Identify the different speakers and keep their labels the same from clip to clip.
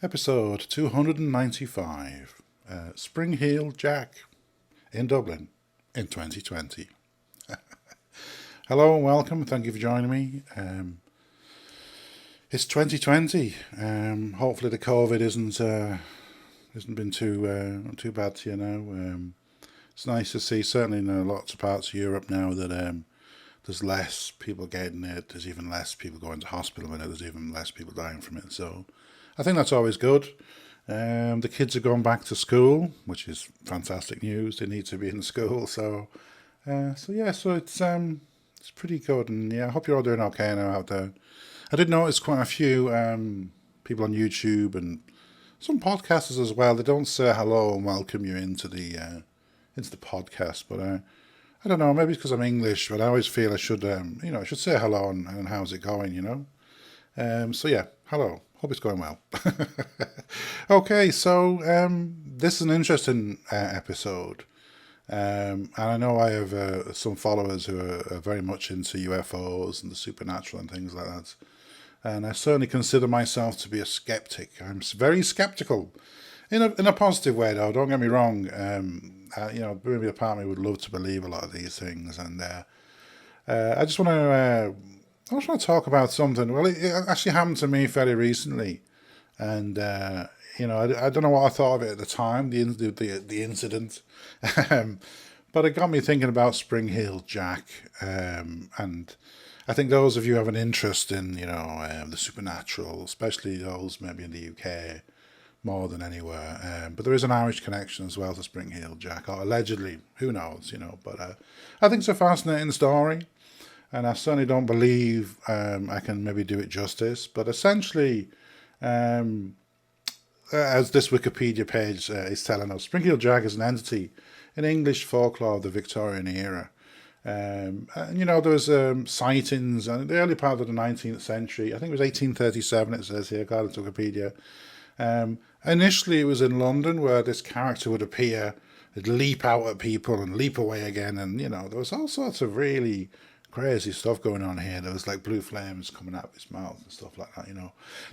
Speaker 1: Episode 295, Spring Heel Jack in Dublin in 2020. Hello and welcome, thank you for joining me. It's 2020. Hopefully the COVID isn't been too bad to you now. It's nice to see, certainly in lots of parts of Europe now, that there's less people getting it. There's even less people going to hospital with it. There's even less people dying from it. So I think that's always good. The kids are going back to school, which is fantastic news. They need to be in school. So it's pretty good. And yeah, I hope you're all doing okay now out there. I did notice quite a few people on YouTube and some podcasters as well. They don't say hello and welcome you into the podcast, but I don't know. Maybe it's because I'm English, but I always feel I should I should say hello and how's it going, So yeah, hello. Hope it's going well. Okay, so this is an interesting episode. And I know I have some followers who are very much into UFOs and the supernatural and things like that. And I certainly consider myself to be a skeptic. I'm very skeptical, in a positive way, though. Don't get me wrong. Maybe a part of me would love to believe a lot of these things, and I just want to talk about something. Well, it actually happened to me fairly recently, and I don't know what I thought of it at the time, the incident, but it got me thinking about Spring Heel Jack, and I think those of you who have an interest in the supernatural, especially those maybe in the UK more than anywhere, but there is an Irish connection as well to Spring Heel Jack, or allegedly, who knows, but I think it's a fascinating story. And I certainly don't believe I can maybe do it justice. But essentially, as this Wikipedia page is telling us, Spring Heel Jack is an entity in English folklore of the Victorian era. There was sightings in the early part of the 19th century. I think it was 1837, it says here, according to Wikipedia. Initially, it was in London where this character would appear, it'd leap out at people and leap away again. And, there was all sorts of really crazy stuff going on here. There was like blue flames coming out of his mouth and stuff like that,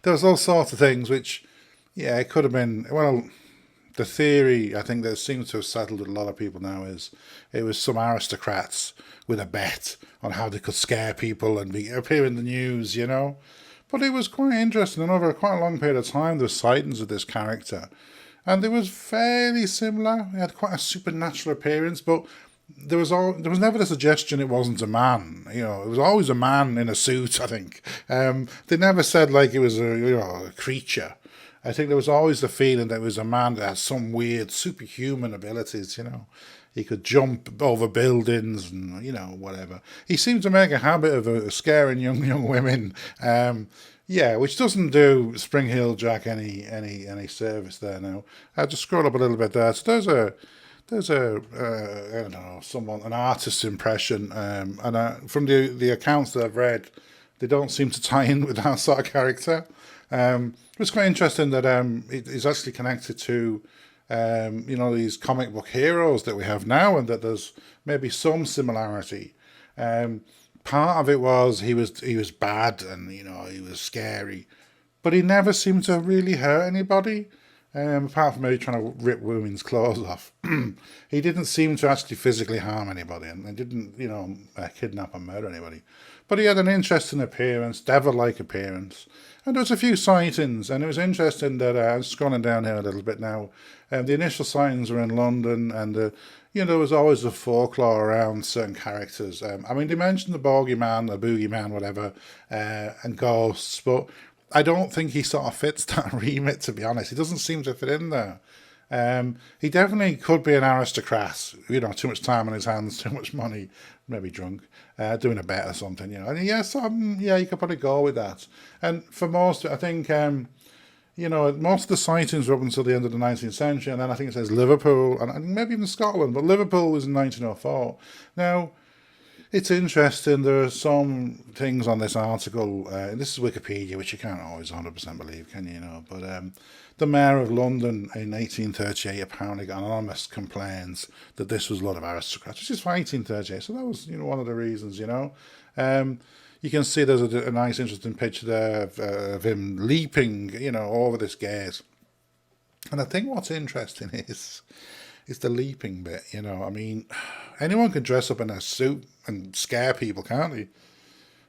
Speaker 1: There was all sorts of things which, yeah, it could have been, well, the theory, I think that seems to have settled with a lot of people now, is it was some aristocrats with a bet on how they could scare people and appear in the news, But it was quite interesting, and over quite a long period of time, there were sightings of this character. And it was fairly similar. He had quite a supernatural appearance, but there was never the suggestion it wasn't a man. It was always a man in a suit, I think. They never said like it was a creature. I think there was always the feeling that it was a man that had some weird superhuman abilities, He could jump over buildings and, whatever. He seemed to make a habit of scaring young women. Which doesn't do Spring Heel Jack any service there now. I'll just scroll up a little bit there. So there's I don't know, an artist's impression, and from the accounts that I've read, they don't seem to tie in with that sort of character. It's quite interesting that it is actually connected to these comic book heroes that we have now, and that there's maybe some similarity. Part of it was he was bad and he was scary, but he never seemed to really hurt anybody. Apart from maybe trying to rip women's clothes off. He didn't seem to actually physically harm anybody, and he didn't, kidnap and murder anybody. But he had an interesting appearance, devil-like appearance. And there was a few sightings, and it was interesting that, I'm scrolling down here a little bit now, the initial sightings were in London, and, there was always a folklore around certain characters. They mentioned the bogeyman, the boogeyman, whatever, and ghosts, but I don't think he sort of fits that remit, to be honest. He doesn't seem to fit in there. He definitely could be an aristocrat, too much time on his hands, too much money, maybe drunk, doing a bet or something, And yes, you could probably go with that. And for most, I think, most of the sightings were up until the end of the 19th century, and then I think it says Liverpool, and maybe even Scotland, but Liverpool was in 1904. Now, it's interesting, there are some things on this article, and this is Wikipedia, which you can't always 100% believe, can you, but the Mayor of London in 1838 apparently got anonymous complaints that this was a lot of aristocrats, which is for 1838, so that was, one of the reasons, you can see there's a nice, interesting picture there of him leaping, over this gate. And I think what's interesting is the leaping bit. I mean, anyone can dress up in a suit and scare people, can't they?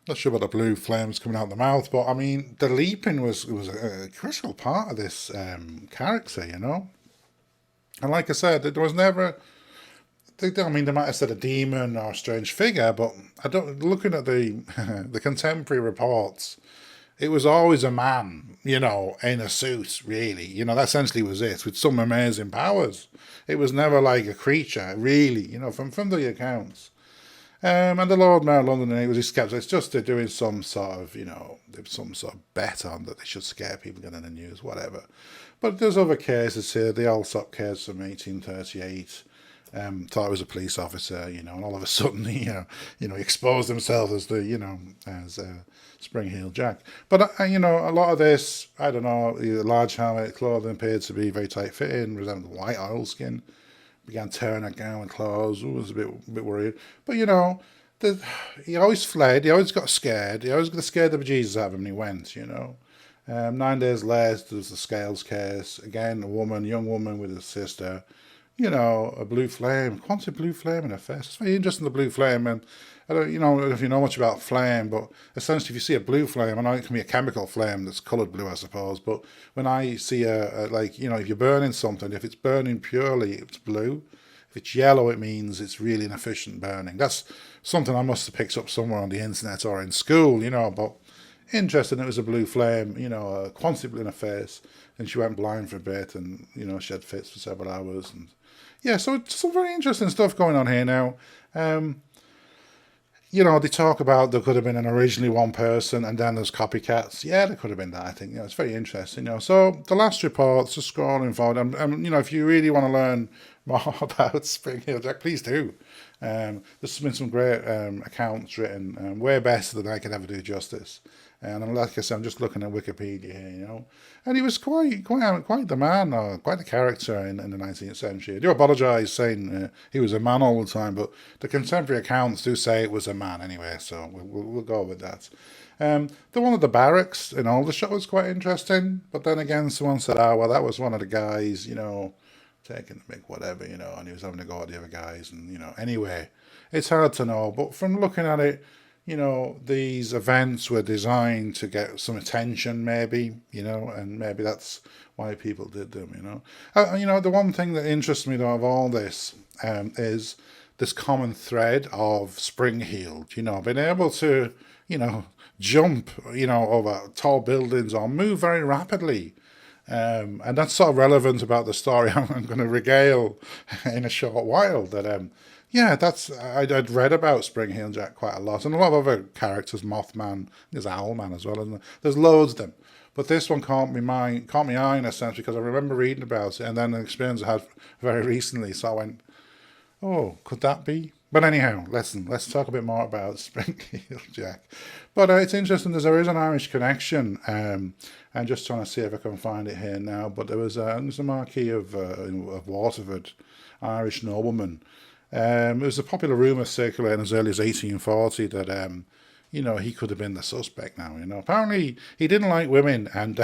Speaker 1: Not sure about the blue flames coming out the mouth, but I mean, the leaping was a critical part of this character. And like I said, there was never. I mean, they might have said a demon or a strange figure, but I don't. Looking at the the contemporary reports, it was always a man, in a suit. Really, that essentially was it, with some amazing powers. It was never like a creature, really. From the accounts. And the Lord Mayor of London, he was skeptical. It's just they're doing some sort of, some sort of bet on that they should scare people getting in the news, whatever. But there's other cases here. The Alsop case from 1838. Thought he was a police officer, and all of a sudden he exposed himself as as Spring-Heeled Jack. But a lot of this, I don't know, the large helmet clothing appeared to be very tight fitting, resembled white oilskin. Began tearing her gown and clothes. I was a bit worried. But he always fled. He always got scared. He always got scared the bejesus out of him when he went. 9 days later, there was the Scales case. Again, young woman with a sister. A blue flame, quantum blue flame in her face. It's very interesting, the blue flame. And I don't know if you know much about flame, but essentially, if you see a blue flame, I know it can be a chemical flame that's coloured blue, I suppose. But when I see if you're burning something, if it's burning purely, it's blue. If it's yellow, it means it's really inefficient burning. That's something I must have picked up somewhere on the internet or in school, But interesting, it was a blue flame, a quantity blue in her face, and she went blind for a bit, and she had fits for several hours, and yeah, so it's some very interesting stuff going on here now. They talk about there could have been originally one person, and then there's copycats. Yeah, there could have been that. I think it's very interesting. So the last reports, just scrolling forward, if you really want to learn more about Spring-Heeled Jack, please do. There's been some great accounts written, way better than I could ever do justice. And like I said, I'm just looking at Wikipedia here, And he was quite the man, or quite the character in the 19th century. I do apologise saying he was a man all the time, but the contemporary accounts do say it was a man anyway, so we'll go with that. The one at the barracks in Aldershot was quite interesting, but then again, someone said, well, that was one of the guys, taking the mick, whatever, and he was having to go at the other guys, and, anyway, it's hard to know, but from looking at it, these events were designed to get some attention, maybe, and maybe that's why people did them, the one thing that interests me, though, of all this is this common thread of Spring-Heeled, being able to, jump, over tall buildings or move very rapidly. And that's sort of relevant about the story I'm going to regale in a short while, that I'd read about Spring-Heeled Jack quite a lot, and a lot of other characters, Mothman, there's Owlman as well, isn't there? There's loads of them. But this one caught my eye in a sense, because I remember reading about it, and then an experience I had very recently, so I went, oh, could that be? But anyhow, let's talk a bit more about Spring-Heeled Jack. But it's interesting, there is an Irish connection. I'm just trying to see if I can find it here now, but there's a Marquis of Waterford, Irish nobleman. It was a popular rumour circulating as early as 1840 that, he could have been the suspect now, Apparently, he didn't like women, and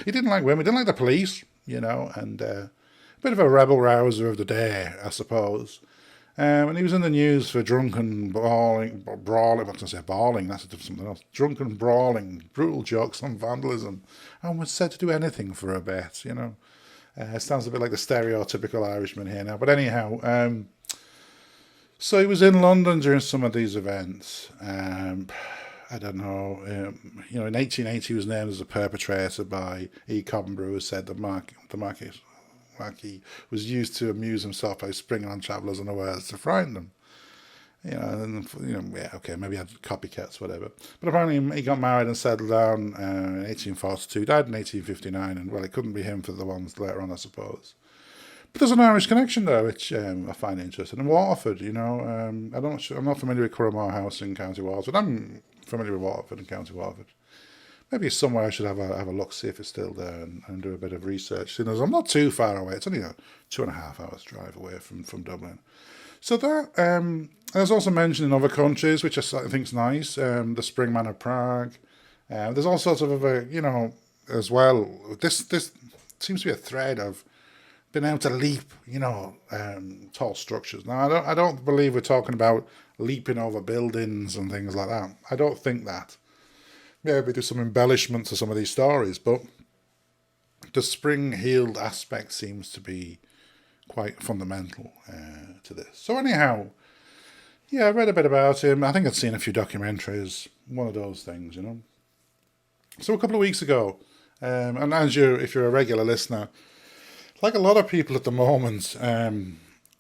Speaker 1: he didn't like the police, and a bit of a rebel-rouser of the day, I suppose. And he was in the news for drunken brawling, I was going to say bawling, that's something else. Drunken brawling, brutal jokes on vandalism, and was said to do anything for a bet, sounds a bit like the stereotypical Irishman here now. But anyhow, so he was in London during some of these events. I don't know. In 1880 he was named as a perpetrator by E. Cobham Brew, who said the Marquis was used to amuse himself by springing on travellers unawares to frighten them. Maybe he had copycats, whatever. But apparently he got married and settled down in 1842, died in 1859, and well, it couldn't be him for the ones later on, I suppose. But there's an Irish connection there, which I find interesting. And Waterford, I'm not familiar with Curramore House in County Waterford. I'm familiar with Waterford and County Waterford. Maybe it's somewhere I should have a look, see if it's still there, and do a bit of research. I'm not too far away. It's only a 2.5 hours drive away from Dublin. So that There's also mentioned in other countries, which I think is nice. The Spring Man of Prague. There's all sorts of other, as well. This seems to be a thread of being able to leap, tall structures. Now, I don't believe we're talking about leaping over buildings and things like that. I don't think that. Maybe do some embellishment to some of these stories, but the spring-heeled aspect seems to be quite fundamental to this. So anyhow, yeah, I read a bit about him. I think I'd seen a few documentaries, one of those things. So a couple of weeks ago, and if you're a regular listener, like a lot of people at the moment,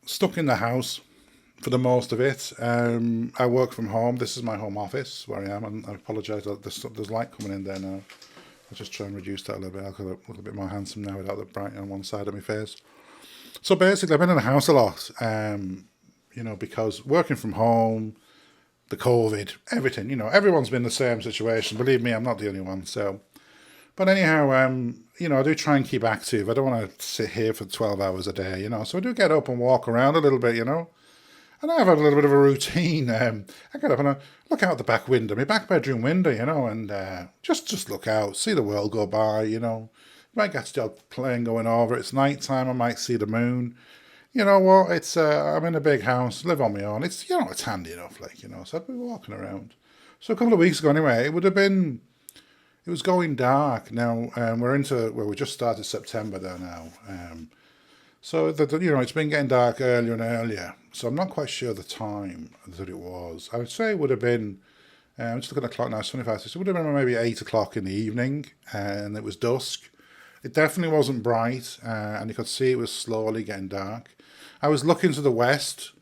Speaker 1: stuck in the house for the most of it. I work from home. This is my home office where I am, and I apologise that there's light coming in there now. I'll just try and reduce that a little bit. I'll look a little bit more handsome now without the bright on one side of my face. So basically, I've been in the house a lot, because working from home, the COVID, everything, everyone's been in the same situation. Believe me, I'm not the only one. So, but anyhow, I do try and keep active. I don't want to sit here for 12 hours a day, So I do get up and walk around a little bit, And I have a little bit of a routine. I get up and I look out the back window, my back bedroom window, and just look out, see the world go by, You might get a plane going over. It's night time. I might see the moon. You know what? It's I'm in a big house, live on my own. It's it's handy enough, So I'd be walking around. So a couple of weeks ago, anyway, it was going dark. Now we just started September there now. So it's been getting dark earlier and earlier. So I'm not quite sure the time that it was. I would say it would have been. I'm just looking at the clock now. It's 25. So it would have been maybe 8 o'clock in the evening, and it was dusk. It definitely wasn't bright, and you could see it was slowly getting dark. I was looking to the west,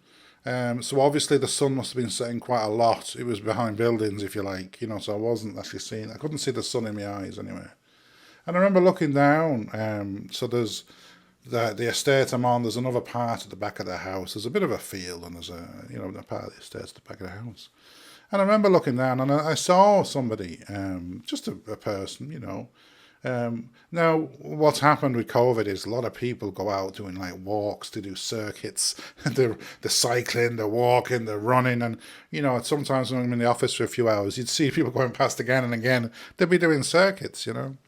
Speaker 1: so obviously the sun must have been setting quite a lot. It was behind buildings, if you like, so I wasn't actually seeing. I couldn't see the sun in my eyes anyway. And I remember looking down. So there's the estate I'm on. There's another part at the back of the house. There's a bit of a field, and there's a part of the estate at the back of the house. And I remember looking down, and I saw somebody, just a person. Now, what's happened with COVID is a lot of people go out doing like walks to do circuits. They're cycling, they're walking, they're running. And, sometimes when I'm in the office for a few hours, you'd see people going past again and again. They'd be doing circuits. And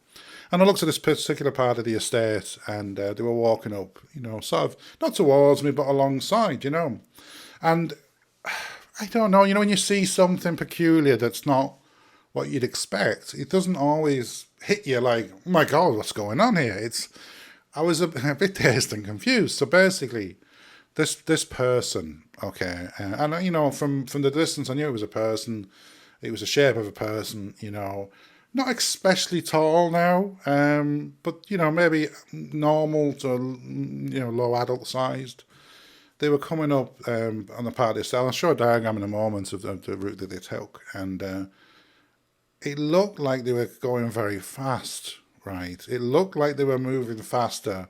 Speaker 1: I looked at this particular part of the estate, and they were walking up, sort of not towards me, but alongside, And I don't know, when you see something peculiar that's not what you'd expect, it doesn't always hit you like, oh my God, what's going on here? I was a bit dazed and confused. So basically, this person, okay, and from the distance, I knew it was a person. It was the shape of a person, not especially tall now, but maybe normal to low adult sized. They were coming up on the part of this. I'll show a diagram in a moment of the route that they took, and it looked like they were going very fast, right? It looked like they were moving faster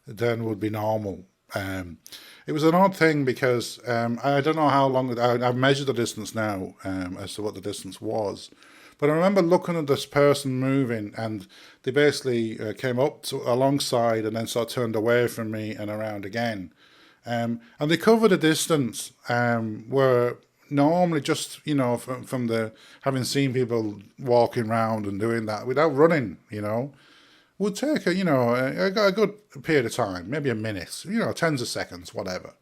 Speaker 1: than would be normal. It was an odd thing because I don't know how long. I've measured the distance now as to what the distance was. But I remember looking at this person moving, and they basically came up alongside and then sort of turned away from me and around again. And they covered a distance where normally just, from the having seen people walking around and doing that without running, would take a good period of time, maybe a minute, tens of seconds, whatever.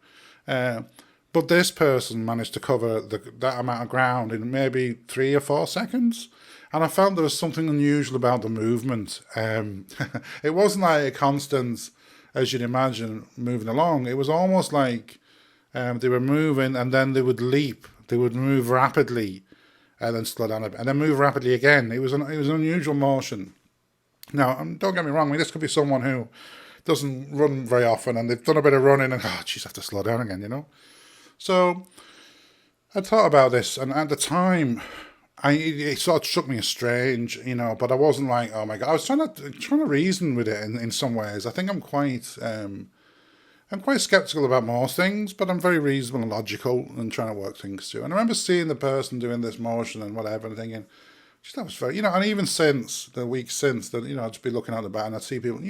Speaker 1: But this person managed to cover that amount of ground in maybe 3 or 4 seconds. And I felt there was something unusual about the movement. It wasn't like a constant, as you'd imagine, moving along. It was almost like they were moving and then they would leap. They would move rapidly and then slow down a bit and then move rapidly again. It was an unusual motion. Now, don't get me wrong. This could be someone who doesn't run very often and they've done a bit of running and, geez, I have to slow down again, So I thought about this, and at the time, it sort of struck me as strange, but I wasn't like, oh my God. I was trying to reason with it in some ways. I think I'm quite skeptical about most things, but I'm very reasonable and logical and trying to work things through. And I remember seeing the person doing this motion and whatever and thinking, that was very, and even since the week since that, I'd just be looking out the back and I'd see people,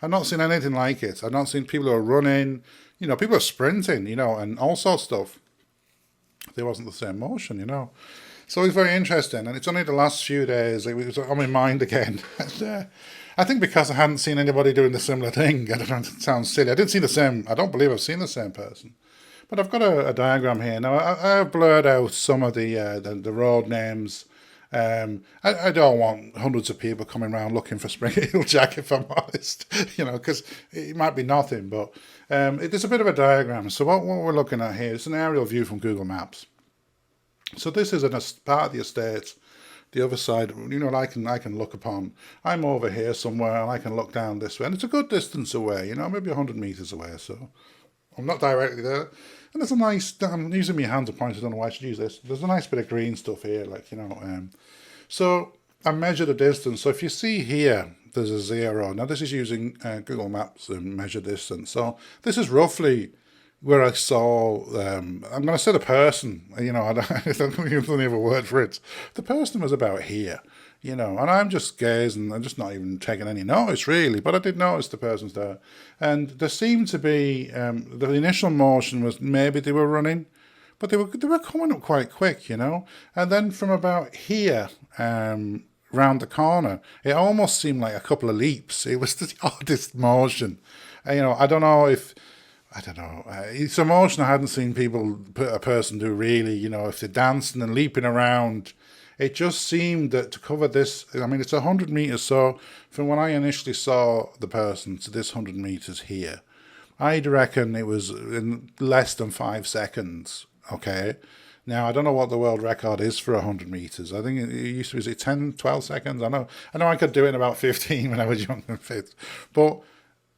Speaker 1: I've not seen anything like it. I've not seen people who are running, people are sprinting, and all sorts of stuff. there wasn't the same motion, So it's very interesting, and it's only the last few days it was on my mind again. And, I think because I hadn't seen anybody doing the similar thing. I don't know, it sounds silly. I didn't see the same. I don't believe I've seen the same person. But I've got a diagram here now. I've blurred out some of the road names. I don't want hundreds of people coming around looking for Spring Heel Jack, if I'm honest, because it might be nothing. But there's a bit of a diagram. So what we're looking at here is an aerial view from Google Maps. So this is a part of the estate. The other side, I can look upon. I'm over here somewhere, and I can look down this way, and it's a good distance away. Maybe 100 meters away. So I'm not directly there. And there's a nice. I'm using my hand to point. I don't know why I should use this. There's a nice bit of green stuff here, So I measure the distance. So if you see here, there's a 0. Now this is using Google Maps and measure distance. So this is roughly where I saw, I'm going to say the person, I don't even have a word for it. The person was about here, and I'm just gazing, I'm just not even taking any notice really, but I did notice the person's there. And there seemed to be, the initial motion was maybe they were running, but they were coming up quite quick, And then from about here, round the corner, it almost seemed like a couple of leaps. It was the oddest motion. I don't know. It's a motion I hadn't seen a person do really, if they're dancing and leaping around. It just seemed that to cover this, it's 100 meters. So from when I initially saw the person to this 100 meters here, I'd reckon it was in less than 5 seconds. Okay. Now, I don't know what the world record is for 100 meters. I think it used to be 10, 12 seconds. I know I could do it in about 15 when I was young and fit. But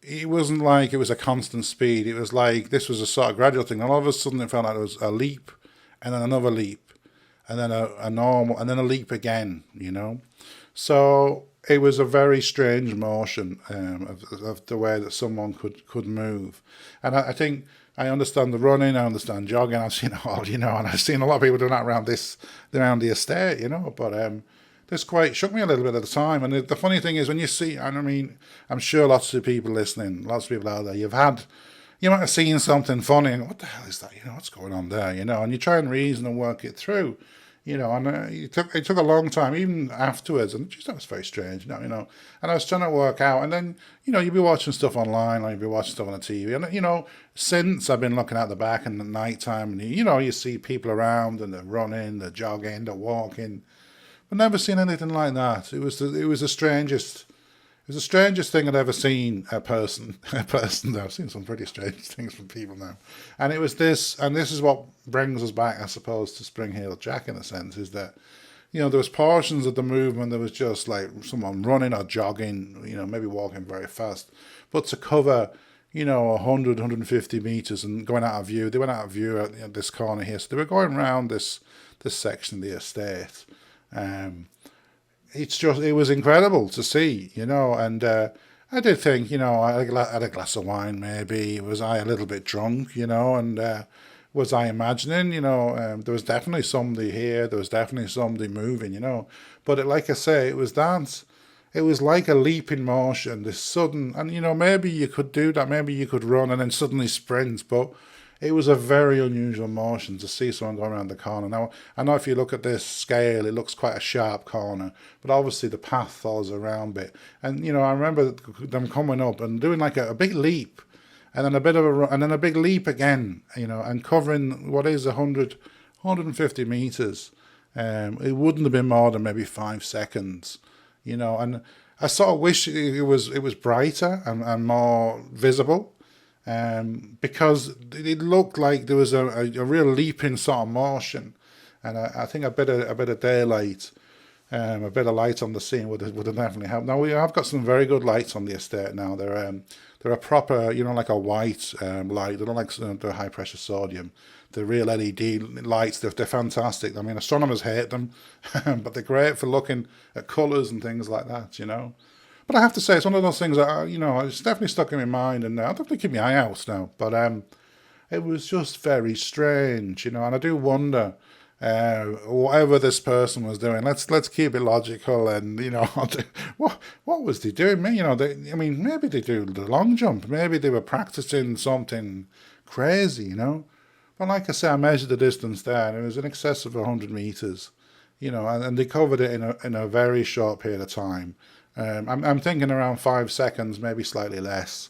Speaker 1: it wasn't like it was a constant speed. It was like this was a sort of gradual thing. And all of a sudden it felt like it was a leap and then another leap and then a normal and then a leap again, So it was a very strange motion of the way that someone could move. And I think I understand the running, I understand jogging, I've seen it all, and I've seen a lot of people doing that around the estate, But this quite shook me a little bit at the time. And the funny thing is when you see, I'm sure lots of people listening, lots of people out there, you might have seen something funny and what the hell is that? What's going on there? And you try and reason and work it through, and it took a long time, even afterwards. And that was very strange, And I was trying to work out. And then, you'd be watching stuff online or you'd be watching stuff on the TV. And, since I've been looking at the back in the night time and, you see people around and they're running, they're jogging, they're walking. I've never seen anything like that. It was the strangest. It was the strangest thing I'd ever seen a person. I've seen some pretty strange things from people now, and it was this. And this is what brings us back, I suppose, to Spring Heel Jack in a sense. Is that there was portions of the movement that was just like someone running or jogging, maybe walking very fast, but to cover 100, 150 meters and going out of view. They went out of view at this corner here, so they were going around this section of the estate. It was incredible to see, and I did think, I had a glass of wine maybe. Was I a little bit drunk, and was I imagining, there was definitely somebody here, there was definitely somebody moving, but like I say, it was that. It was like a leap in motion, this sudden, and maybe you could do that, maybe you could run and then suddenly sprint, but it was a very unusual motion to see someone going around the corner. Now, I know if you look at this scale, it looks quite a sharp corner, but obviously the path follows around a bit. And, I remember them coming up and doing like a big leap, and then and then a big leap again, and covering what is 150 meters. It wouldn't have been more than maybe 5 seconds, and I sort of wish it was brighter and more visible. Because it looked like there was a real leaping sort of motion, and I think a bit of daylight, a bit of light on the scene would have definitely helped. Now we have got some very good lights on the estate now. They're a proper, like a white light. They're not like the high pressure sodium. The real LED lights. They're fantastic. Astronomers hate them, but they're great for looking at colours and things like that. But I have to say, it's one of those things that, it's definitely stuck in my mind, and I'll definitely keep my eye out now. But it was just very strange, and I do wonder, whatever this person was doing, let's keep it logical, and, what was they doing? Maybe they do the long jump, maybe they were practicing something crazy, But like I say, I measured the distance there, and it was in excess of 100 meters. And they covered it in a very short period of time. I'm thinking around 5 seconds, maybe slightly less.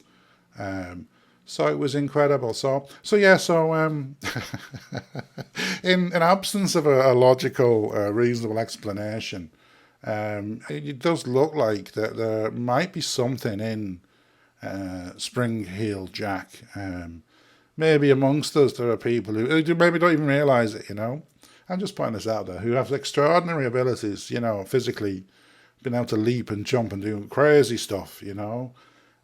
Speaker 1: Um, so it was incredible. So yeah. So in absence of a logical, reasonable explanation, it does look like that there might be something in spring-heeled jack. Maybe amongst us there are people who maybe don't even realise it. I'm just pointing this out there, who have extraordinary abilities. Physically, being able to leap and jump and do crazy stuff.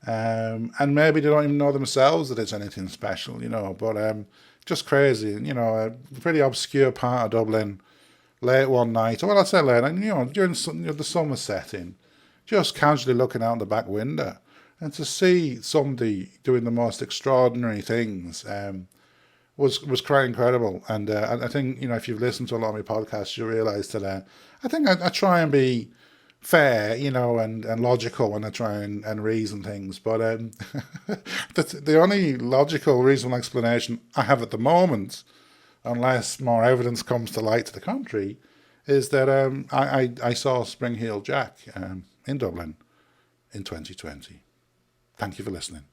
Speaker 1: And maybe they don't even know themselves that it's anything special. But just crazy. A pretty obscure part of Dublin, late one night. Well, I say late, during the summer setting, just casually looking out the back window, and to see somebody doing the most extraordinary things was quite incredible. And I think if you've listened to a lot of my podcasts, you realise that I think I try and be fair, and logical when I try and reason things. But the only logical, reasonable explanation I have at the moment, unless more evidence comes to light to the contrary, is that I saw Spring Heel Jack in Dublin in 2020. Thank you for listening.